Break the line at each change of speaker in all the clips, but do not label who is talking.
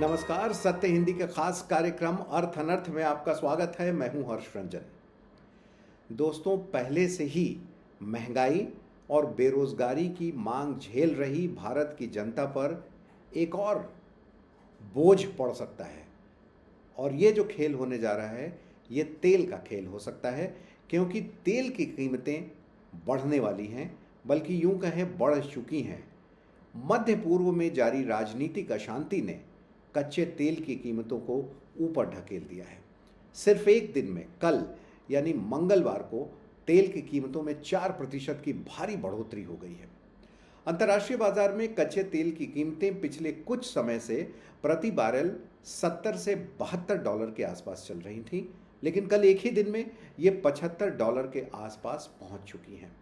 नमस्कार। सत्य हिंदी के खास कार्यक्रम अर्थ अनर्थ में आपका स्वागत है। मैं हूं हर्ष रंजन। दोस्तों, पहले से ही महंगाई और बेरोजगारी की मांग झेल रही भारत की जनता पर एक और बोझ पड़ सकता है। और ये जो खेल होने जा रहा है, ये तेल का खेल हो सकता है, क्योंकि तेल की कीमतें बढ़ने वाली हैं, बल्कि यूं कहें बढ़ चुकी हैं। मध्य पूर्व में जारी राजनीतिक अशांति ने कच्चे तेल की कीमतों को ऊपर ढकेल दिया है। सिर्फ एक दिन में, कल यानी मंगलवार को, तेल की कीमतों में 4% की भारी बढ़ोतरी हो गई है। अंतर्राष्ट्रीय बाजार में कच्चे तेल की कीमतें पिछले कुछ समय से प्रति बैरल 70 से $72 के आसपास चल रही थीं, लेकिन कल एक ही दिन में ये $75 के आसपास पहुंच चुकी हैं।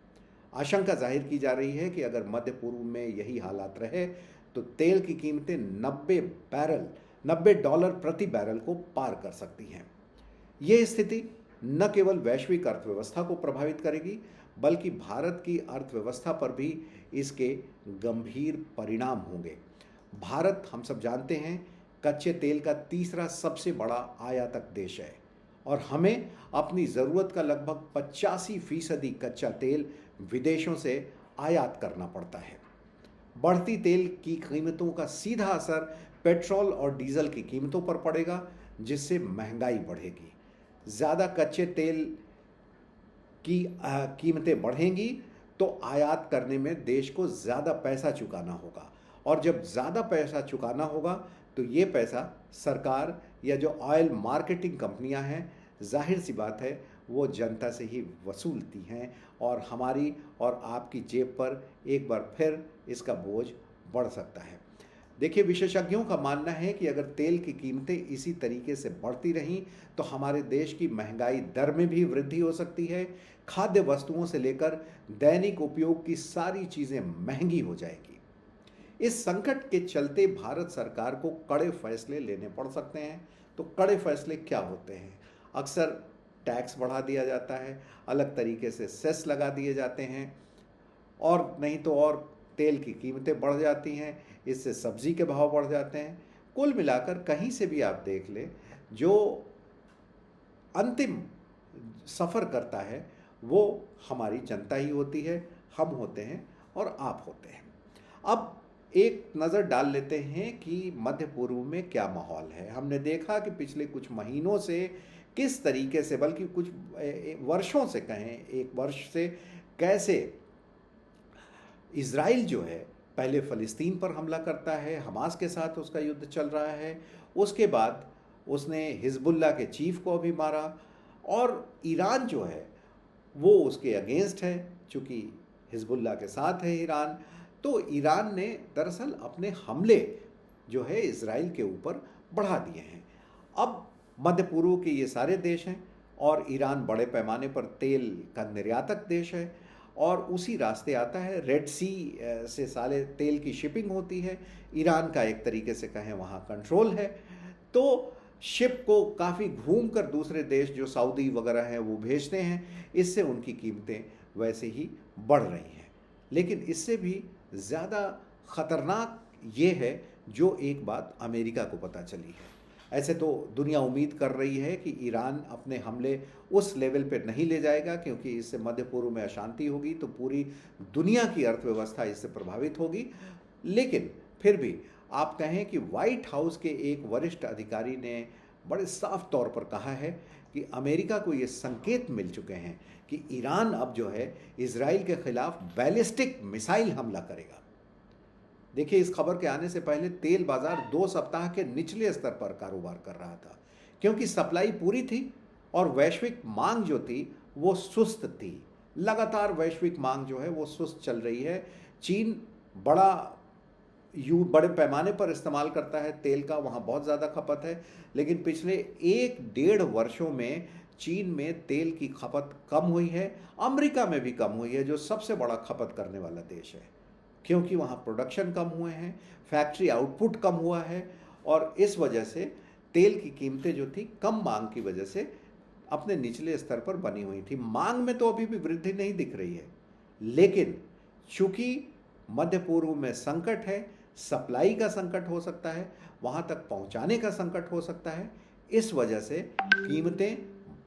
आशंका जाहिर की जा रही है कि अगर मध्य पूर्व में यही हालात रहे तो तेल की कीमतें $90 प्रति बैरल को पार कर सकती हैं। यह स्थिति न केवल वैश्विक अर्थव्यवस्था को प्रभावित करेगी, बल्कि भारत की अर्थव्यवस्था पर भी इसके गंभीर परिणाम होंगे। भारत, हम सब जानते हैं, कच्चे तेल का तीसरा सबसे बड़ा आयातक देश है और हमें अपनी ज़रूरत का लगभग 85% कच्चा तेल विदेशों से आयात करना पड़ता है। बढ़ती तेल की कीमतों का सीधा असर पेट्रोल और डीजल की कीमतों पर पड़ेगा, जिससे महंगाई बढ़ेगी। ज़्यादा कच्चे तेल की कीमतें बढ़ेंगी तो आयात करने में देश को ज़्यादा पैसा चुकाना होगा, और जब ज़्यादा पैसा चुकाना होगा तो ये पैसा सरकार या जो ऑयल मार्केटिंग कंपनियां हैं, जाहिर सी बात है, वो जनता से ही वसूलती हैं और हमारी और आपकी जेब पर एक बार फिर इसका बोझ बढ़ सकता है। देखिए, विशेषज्ञों का मानना है कि अगर तेल की कीमतें इसी तरीके से बढ़ती रहें तो हमारे देश की महंगाई दर में भी वृद्धि हो सकती है। खाद्य वस्तुओं से लेकर दैनिक उपयोग की सारी चीज़ें महंगी हो जाएगी। इस संकट के चलते भारत सरकार को कड़े फैसले लेने पड़ सकते हैं। तो कड़े फैसले क्या होते हैं? अक्सर टैक्स बढ़ा दिया जाता है, अलग तरीके से सेस लगा दिए जाते हैं, और नहीं तो और तेल की कीमतें बढ़ जाती हैं, इससे सब्जी के भाव बढ़ जाते हैं। कुल मिलाकर कहीं से भी आप देख लें, जो अंतिम सफ़र करता है वो हमारी जनता ही होती है, हम होते हैं और आप होते हैं। अब एक नज़र डाल लेते हैं कि मध्य पूर्व में क्या माहौल है। हमने देखा कि पिछले कुछ महीनों से किस तरीके से, बल्कि कुछ वर्षों से कहें, एक वर्ष से, कैसे इज़राइल जो है पहले फ़लस्तीन पर हमला करता है, हमास के साथ उसका युद्ध चल रहा है, उसके बाद उसने हिजबुल्लाह के चीफ को भी मारा, और ईरान जो है वो उसके अगेंस्ट है, चूँकि हिजबुल्लाह के साथ है ईरान। तो ईरान ने दरअसल अपने हमले जो है इज़राइल के ऊपर बढ़ा दिए हैं। अब मध्य पूर्व के ये सारे देश हैं और ईरान बड़े पैमाने पर तेल का निर्यातक देश है, और उसी रास्ते आता है, रेड सी से साले तेल की शिपिंग होती है। ईरान का एक तरीके से कहें वहाँ कंट्रोल है, तो शिप को काफ़ी घूम कर दूसरे देश जो सऊदी वगैरह हैं वो भेजते हैं। इससे उनकी कीमतें वैसे ही बढ़ रही हैं। लेकिन इससे भी ज़्यादा ख़तरनाक ये है जो एक बात अमेरिका को पता चली है। ऐसे तो दुनिया उम्मीद कर रही है कि ईरान अपने हमले उस लेवल पे नहीं ले जाएगा, क्योंकि इससे मध्य पूर्व में अशांति होगी तो पूरी दुनिया की अर्थव्यवस्था इससे प्रभावित होगी। लेकिन फिर भी आप कहें कि व्हाइट हाउस के एक वरिष्ठ अधिकारी ने बड़े साफ तौर पर कहा है कि अमेरिका को ये संकेत मिल चुके हैं कि ईरान अब जो है इजराइल के खिलाफ बैलिस्टिक मिसाइल हमला करेगा। देखिए, इस खबर के आने से पहले तेल बाजार 2 सप्ताह के निचले स्तर पर कारोबार कर रहा था, क्योंकि सप्लाई पूरी थी और वैश्विक मांग जो थी वो सुस्त थी। लगातार वैश्विक मांग जो है वो सुस्त चल रही है। चीन बड़े पैमाने पर इस्तेमाल करता है तेल का, वहाँ बहुत ज़्यादा खपत है, लेकिन पिछले 1-1.5 वर्षों में चीन में तेल की खपत कम हुई है। अमेरिका में भी कम हुई है, जो सबसे बड़ा खपत करने वाला देश है, क्योंकि वहाँ प्रोडक्शन कम हुए हैं, फैक्ट्री आउटपुट कम हुआ है, और इस वजह से तेल की कीमतें जो थी कम मांग की वजह से अपने निचले स्तर पर बनी हुई थी। मांग में तो अभी भी वृद्धि नहीं दिख रही है, लेकिन चूंकि मध्य पूर्व में संकट है, सप्लाई का संकट हो सकता है, वहाँ तक पहुँचाने का संकट हो सकता है। इस वजह से कीमतें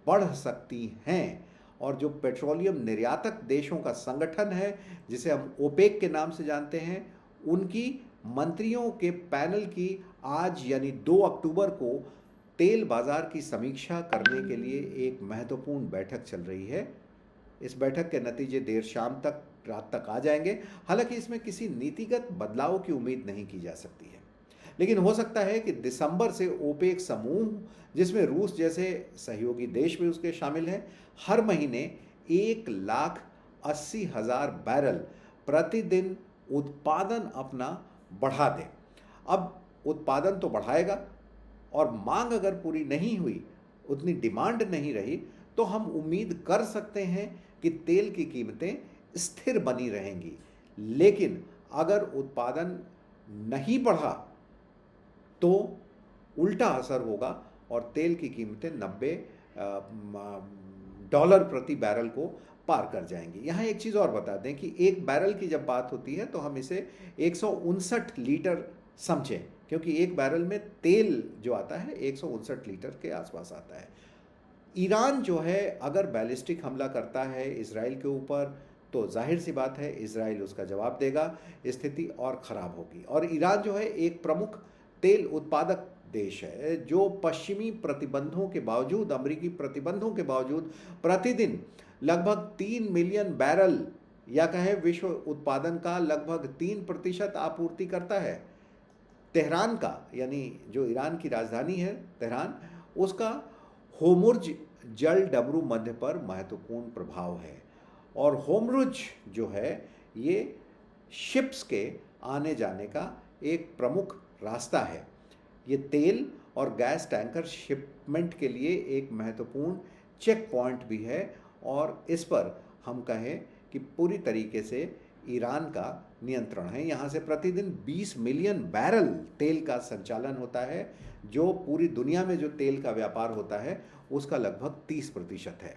बढ़ सकती हैं और जो पेट्रोलियम निर्यातक देशों का संगठन है, जिसे हम ओपेक के नाम से जानते हैं, उनकी मंत्रियों के पैनल की आज यानी 2 अक्टूबर को तेल बाजार की समीक्षा करने के लिए एक महत्वपूर्ण बैठक चल रही है। इस बैठक के नतीजे देर शाम तक, रात तक आ जाएंगे। हालांकि इसमें किसी नीतिगत बदलाव की उम्मीद नहीं की जा सकती है, लेकिन हो सकता है कि दिसंबर से ओपेक समूह, जिसमें रूस जैसे सहयोगी देश भी उसके शामिल हैं, हर महीने 1,80,000 बैरल प्रतिदिन उत्पादन अपना बढ़ा दे। अब उत्पादन तो बढ़ाएगा और मांग अगर पूरी नहीं हुई, उतनी डिमांड नहीं रही, तो हम उम्मीद कर सकते हैं कि तेल की कीमतें स्थिर बनी रहेंगी। लेकिन अगर उत्पादन नहीं बढ़ा तो उल्टा असर होगा और तेल की कीमतें $90 प्रति बैरल को पार कर जाएंगी। यहाँ एक चीज़ और बता दें कि एक बैरल की जब बात होती है तो हम इसे 159 लीटर समझें, क्योंकि एक बैरल में तेल जो आता है 159 लीटर के आसपास आता है। ईरान जो है अगर बैलिस्टिक हमला करता है इजराइल के ऊपर, तो जाहिर सी बात है इजराइल उसका जवाब देगा, स्थिति और ख़राब होगी। और ईरान जो है एक प्रमुख तेल उत्पादक देश है, जो पश्चिमी प्रतिबंधों के बावजूद, अमेरिकी प्रतिबंधों के बावजूद प्रतिदिन लगभग 3 मिलियन बैरल या कहें विश्व उत्पादन का लगभग 3% आपूर्ति करता है। तेहरान का, यानी जो ईरान की राजधानी है तेहरान, उसका होमुर्ज जल डमरू मध्य पर महत्वपूर्ण प्रभाव है। और होमरुज जो है ये शिप्स के आने जाने का एक प्रमुख रास्ता है। ये तेल और गैस टैंकर शिपमेंट के लिए एक महत्वपूर्ण चेक पॉइंट भी है और इस पर हम कहें कि पूरी तरीके से ईरान का नियंत्रण है। यहाँ से प्रतिदिन 20 मिलियन बैरल तेल का संचालन होता है, जो पूरी दुनिया में जो तेल का व्यापार होता है उसका लगभग 30% है।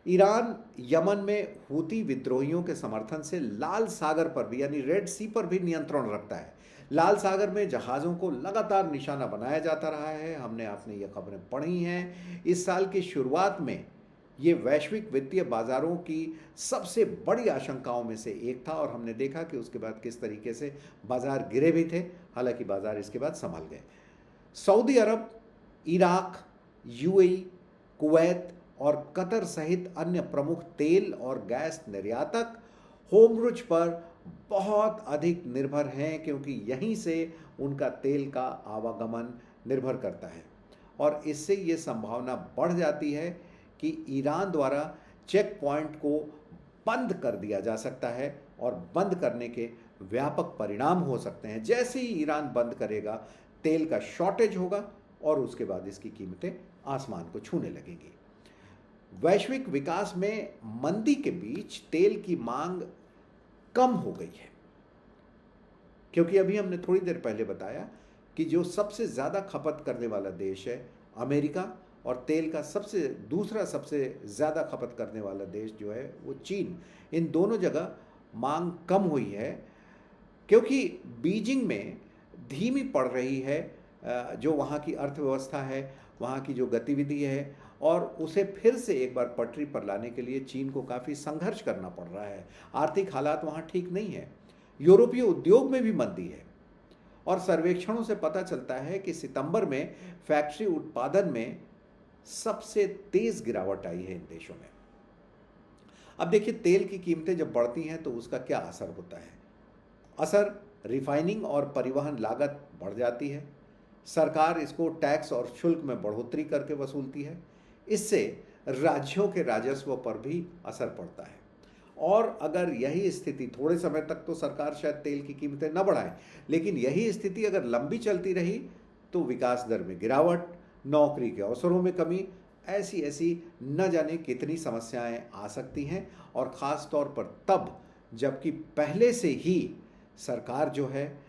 ईरान यमन में हूती विद्रोहियों के समर्थन से लाल सागर पर भी, यानी रेड सी पर भी नियंत्रण रखता है। लाल सागर में जहाज़ों को लगातार निशाना बनाया जाता रहा है, आपने ये खबरें पढ़ी हैं। इस साल की शुरुआत में ये वैश्विक वित्तीय बाजारों की सबसे बड़ी आशंकाओं में से एक था और हमने देखा कि उसके बाद किस तरीके से बाजार गिरे भी थे। हालांकि बाजार इसके बाद संभल गए। सऊदी अरब, इराक, यूएई, कुवैत और कतर सहित अन्य प्रमुख तेल और गैस निर्यातक होमरुज पर बहुत अधिक निर्भर हैं, क्योंकि यहीं से उनका तेल का आवागमन निर्भर करता है। और इससे ये संभावना बढ़ जाती है कि ईरान द्वारा चेक पॉइंट को बंद कर दिया जा सकता है और बंद करने के व्यापक परिणाम हो सकते हैं। जैसे ही ईरान बंद करेगा, तेल का शॉर्टेज होगा और उसके बाद इसकी कीमतें आसमान को छूने लगेंगी। वैश्विक विकास में मंदी के बीच तेल की मांग कम हो गई है, क्योंकि अभी हमने थोड़ी देर पहले बताया कि जो सबसे ज़्यादा खपत करने वाला देश है अमेरिका, और तेल का दूसरा सबसे ज़्यादा खपत करने वाला देश जो है वो चीन, इन दोनों जगह मांग कम हुई है, क्योंकि बीजिंग में धीमी पड़ रही है जो वहाँ की अर्थव्यवस्था है, वहाँ की जो गतिविधि है, और उसे फिर से एक बार पटरी पर लाने के लिए चीन को काफ़ी संघर्ष करना पड़ रहा है। आर्थिक हालात वहाँ ठीक नहीं है। यूरोपीय उद्योग में भी मंदी है और सर्वेक्षणों से पता चलता है कि सितंबर में फैक्ट्री उत्पादन में सबसे तेज गिरावट आई है इन देशों में। अब देखिए, तेल की कीमतें जब बढ़ती हैं तो उसका क्या असर होता है। असर रिफाइनिंग और परिवहन लागत बढ़ जाती है। सरकार इसको टैक्स और शुल्क में बढ़ोतरी करके वसूलती है। इससे राज्यों के राजस्व पर भी असर पड़ता है। और अगर यही स्थिति, थोड़े समय तक तो सरकार शायद तेल की कीमतें न बढ़ाए, लेकिन यही स्थिति अगर लंबी चलती रही तो विकास दर में गिरावट, नौकरी के अवसरों में कमी, ऐसी न जाने कितनी समस्याएं आ सकती हैं। और ख़ास तौर पर तब जबकि पहले से ही सरकार जो है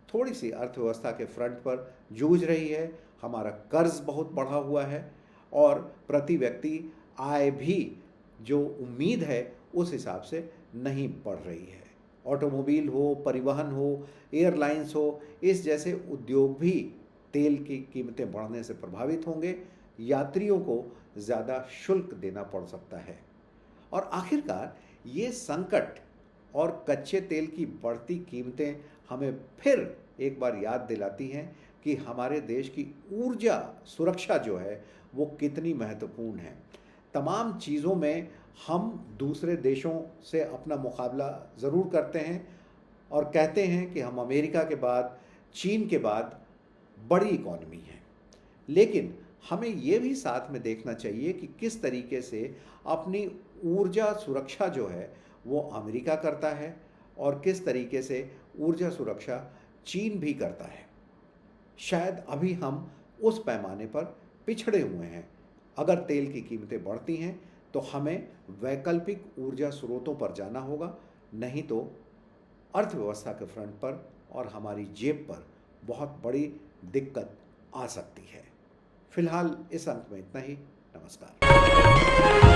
थोड़ी सी अर्थव्यवस्था के फ्रंट पर जूझ रही है, हमारा कर्ज बहुत बढ़ा हुआ है और प्रति व्यक्ति आय भी जो उम्मीद है उस हिसाब से नहीं बढ़ रही है। ऑटोमोबाइल हो, परिवहन हो, एयरलाइंस हो, इस जैसे उद्योग भी तेल की कीमतें बढ़ने से प्रभावित होंगे। यात्रियों को ज़्यादा शुल्क देना पड़ सकता है। और आखिरकार ये संकट और कच्चे तेल की बढ़ती कीमतें हमें फिर एक बार याद दिलाती हैं कि हमारे देश की ऊर्जा सुरक्षा जो है वो कितनी महत्वपूर्ण है। तमाम चीज़ों में हम दूसरे देशों से अपना मुकाबला ज़रूर करते हैं और कहते हैं कि हम अमेरिका के बाद, चीन के बाद बड़ी इकॉनमी हैं। लेकिन हमें ये भी साथ में देखना चाहिए कि किस तरीके से अपनी ऊर्जा सुरक्षा जो है वो अमेरिका करता है और किस तरीके से ऊर्जा सुरक्षा चीन भी करता है। शायद अभी हम उस पैमाने पर पिछड़े हुए हैं। अगर तेल की कीमतें बढ़ती हैं तो हमें वैकल्पिक ऊर्जा स्रोतों पर जाना होगा, नहीं तो अर्थव्यवस्था के फ्रंट पर और हमारी जेब पर बहुत बड़ी दिक्कत आ सकती है। फिलहाल इस अंक में इतना ही। नमस्कार।